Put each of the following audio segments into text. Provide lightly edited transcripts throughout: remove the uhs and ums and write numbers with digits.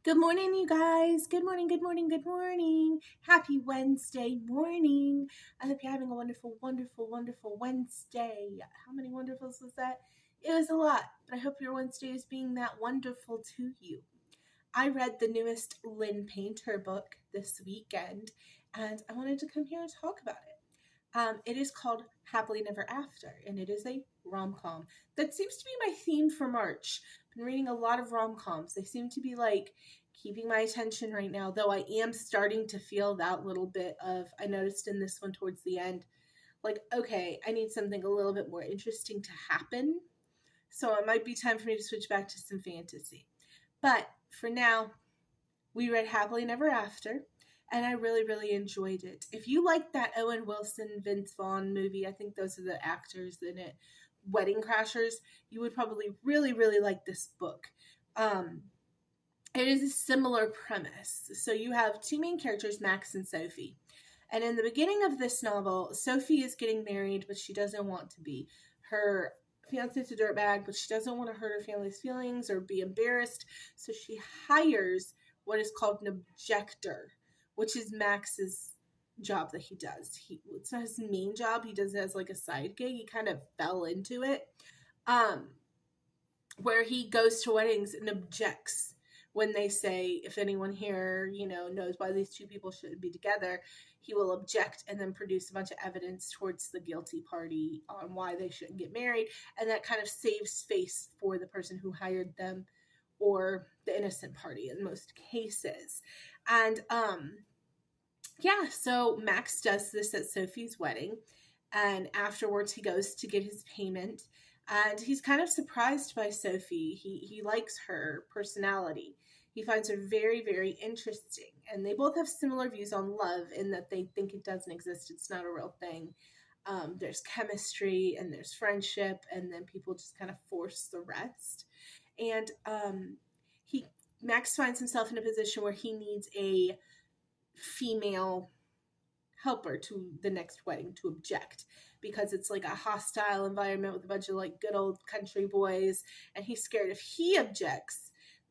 Good morning, you guys. Good morning, good morning, good morning. Happy Wednesday morning. I hope you're having a wonderful, wonderful, wonderful Wednesday. How many wonderfuls was that? It was a lot, but I hope your Wednesday is being that wonderful to you. I read the newest Lynn Painter book this weekend, and I wanted to come here and talk about it. It is called Happily Never After, and it is a rom-com. That seems to be my theme for March. I've been reading a lot of rom-coms. They seem to be like keeping my attention right now, though I am starting to feel that little bit of, I noticed in this one towards the end, like, okay, I need something a little bit more interesting to happen. So it might be time for me to switch back to some fantasy. But for now, we read Happily Never After, and I really, really enjoyed it. If you like that Owen Wilson, Vince Vaughn movie, I think those are the actors in it, Wedding Crashers, you would probably really, really like this book. It is a similar premise. So you have two main characters, Max and Sophie. And in the beginning of this novel, Sophie is getting married, but she doesn't want to be. Her fiance is a dirtbag, but she doesn't want to hurt her family's feelings or be embarrassed. So she hires what is called an objector, which is Max's job that he does. It's not his main job. He does it as like a side gig. He kind of fell into it, where he goes to weddings and objects when they say, if anyone here, knows why these two people shouldn't be together, he will object and then produce a bunch of evidence towards the guilty party on why they shouldn't get married. And that kind of saves face for the person who hired them or the innocent party in most cases. And so Max does this at Sophie's wedding, and afterwards he goes to get his payment, and he's kind of surprised by Sophie. He likes her personality. He finds her very, very interesting, and they both have similar views on love in that they think it doesn't exist. It's not a real thing. There's chemistry and there's friendship, and then people just kind of force the rest. And Max finds himself in a position where he needs a female helper to the next wedding to object, because it's like a hostile environment with a bunch of like good old country boys, and he's scared if he objects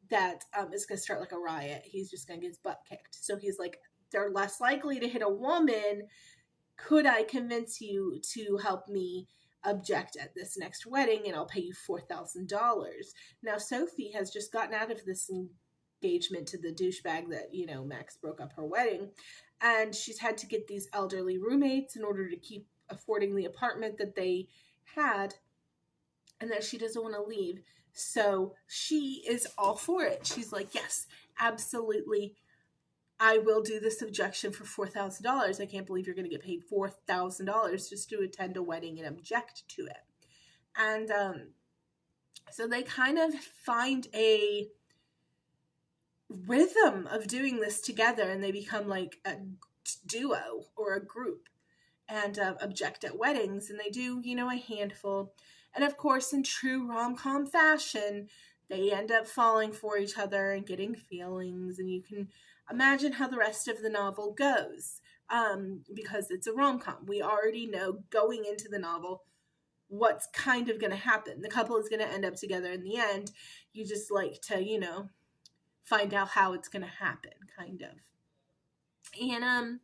that it's going to start like a riot. He's just going to get his butt kicked. So he's like, they're less likely to hit a woman. Could I convince you to help me object at this next wedding, and I'll pay you $4,000. Now Sophie has just gotten out of this engagement to the douchebag that, Max broke up her wedding, and she's had to get these elderly roommates in order to keep affording the apartment that they had, and that she doesn't want to leave. So she is all for it. She's like, yes, absolutely, I will do this objection for $4,000. I can't believe you're going to get paid $4,000 just to attend a wedding and object to it. And so they kind of find a rhythm of doing this together, and they become like a duo or a group, and object at weddings, and they do, a handful. And of course, in true rom-com fashion, they end up falling for each other and getting feelings, and you can imagine how the rest of the novel goes, because it's a rom-com. We already know going into the novel what's kind of going to happen. The couple is going to end up together in the end. You just like to, find out how it's going to happen, kind of. And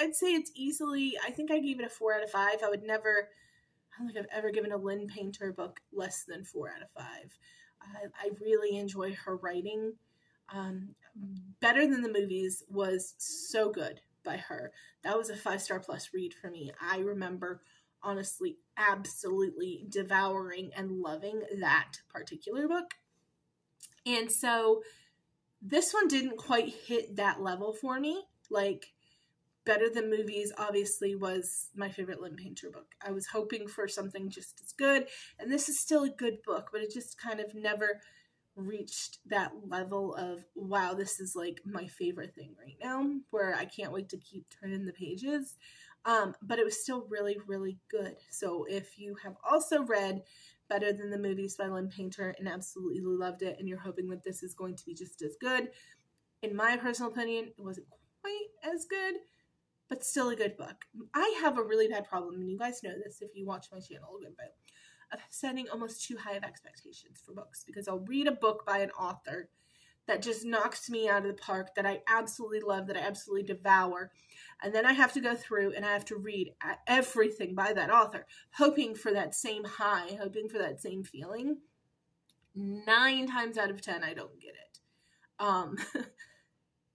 I'd say it's easily, I think I gave it a 4 out of 5. I don't think I've ever given a Lynn Painter book less than 4 out of 5. I really enjoy her writing. Better Than the Movies was so good by her. That was a 5-star plus read for me. I remember honestly absolutely devouring and loving that particular book. And so this one didn't quite hit that level for me. Like, Better Than Movies obviously was my favorite Lynn Painter book. I was hoping for something just as good, and this is still a good book, but it just kind of never reached that level of, wow, this is like my favorite thing right now, where I can't wait to keep turning the pages. But it was still really, really good. So if you have also read Better Than the Movies by Lynn Painter and absolutely loved it, and you're hoping that this is going to be just as good, in my personal opinion, it wasn't quite as good, but still a good book. I have a really bad problem, and you guys know this if you watch my channel a good bit, of setting almost too high of expectations for books, because I'll read a book by an author that just knocks me out of the park, that I absolutely love, that I absolutely devour. And then I have to go through and I have to read everything by that author, hoping for that same high, hoping for that same feeling. 9 times out of 10, I don't get it.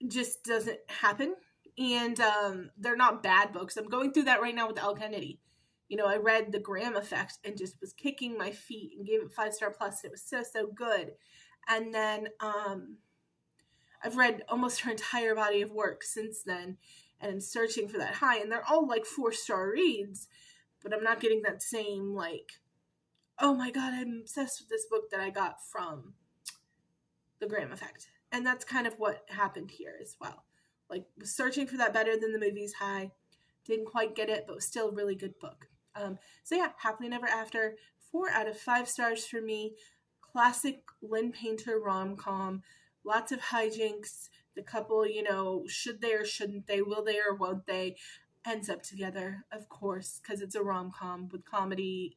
Just doesn't happen. And they're not bad books. I'm going through that right now with Elle Kennedy. You know, I read The Graham Effect and just was kicking my feet and gave it 5-star plus. It was so good. And then I've read almost her entire body of work since then, and I'm searching for that high. And they're all like 4-star reads, but I'm not getting that same like, oh my God, I'm obsessed with this book that I got from The Graham Effect. And that's kind of what happened here as well. Like, was searching for that better than the movies high. Didn't quite get it, but was still a really good book. So yeah, Happily Never After, 4 out of 5 stars for me. Classic Lynn Painter rom-com. Lots of hijinks. The couple, you know, should they or shouldn't they, will they or won't they, ends up together, of course, because it's a rom-com with comedy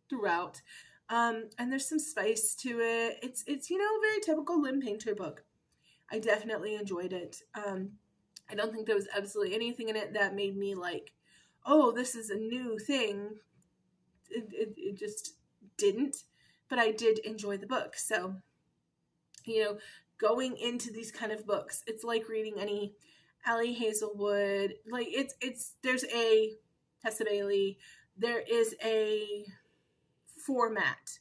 throughout. And there's some spice to it. It's you know, a very typical Lynn Painter book. I definitely enjoyed it. I don't think there was absolutely anything in it that made me like, oh, this is a new thing. It just didn't. But I did enjoy the book. So, you know, going into these kind of books, it's like reading any Allie Hazelwood. Like, there's a Tessa Bailey. There is a format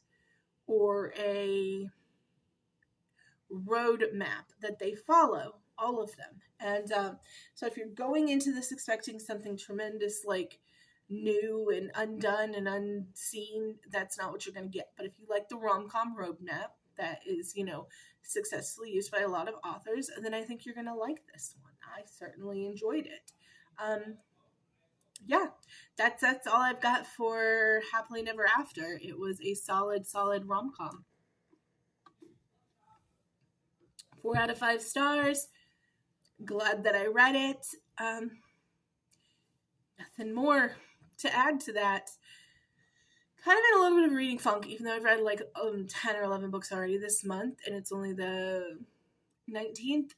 or a road map that they follow, all of them. And so if you're going into this expecting something tremendous, like new and undone and unseen, that's not what you're going to get. But if you like the rom-com road map that is, you know, successfully used by a lot of authors, then I think you're going to like this one. I certainly enjoyed it. Yeah, that's all I've got for Happily Never After. It was a solid rom-com. 4 out of 5 stars. Glad that I read it. Nothing more to add to that. Kind of in a little bit of a reading funk, even though I've read like 10 or 11 books already this month, and it's only the 19th.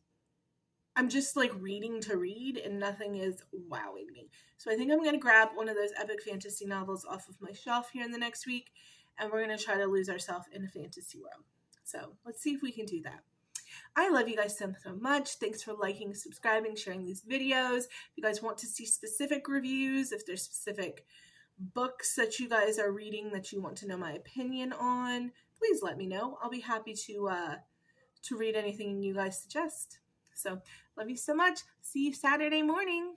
I'm just like reading to read, and nothing is wowing me. So I think I'm going to grab one of those epic fantasy novels off of my shelf here in the next week, and we're going to try to lose ourselves in a fantasy world. So let's see if we can do that. I love you guys so much. Thanks for liking, subscribing, sharing these videos. If you guys want to see specific reviews, if there's specific books that you guys are reading that you want to know my opinion on, please let me know. I'll be happy to read anything you guys suggest. So, love you so much. See you Saturday morning.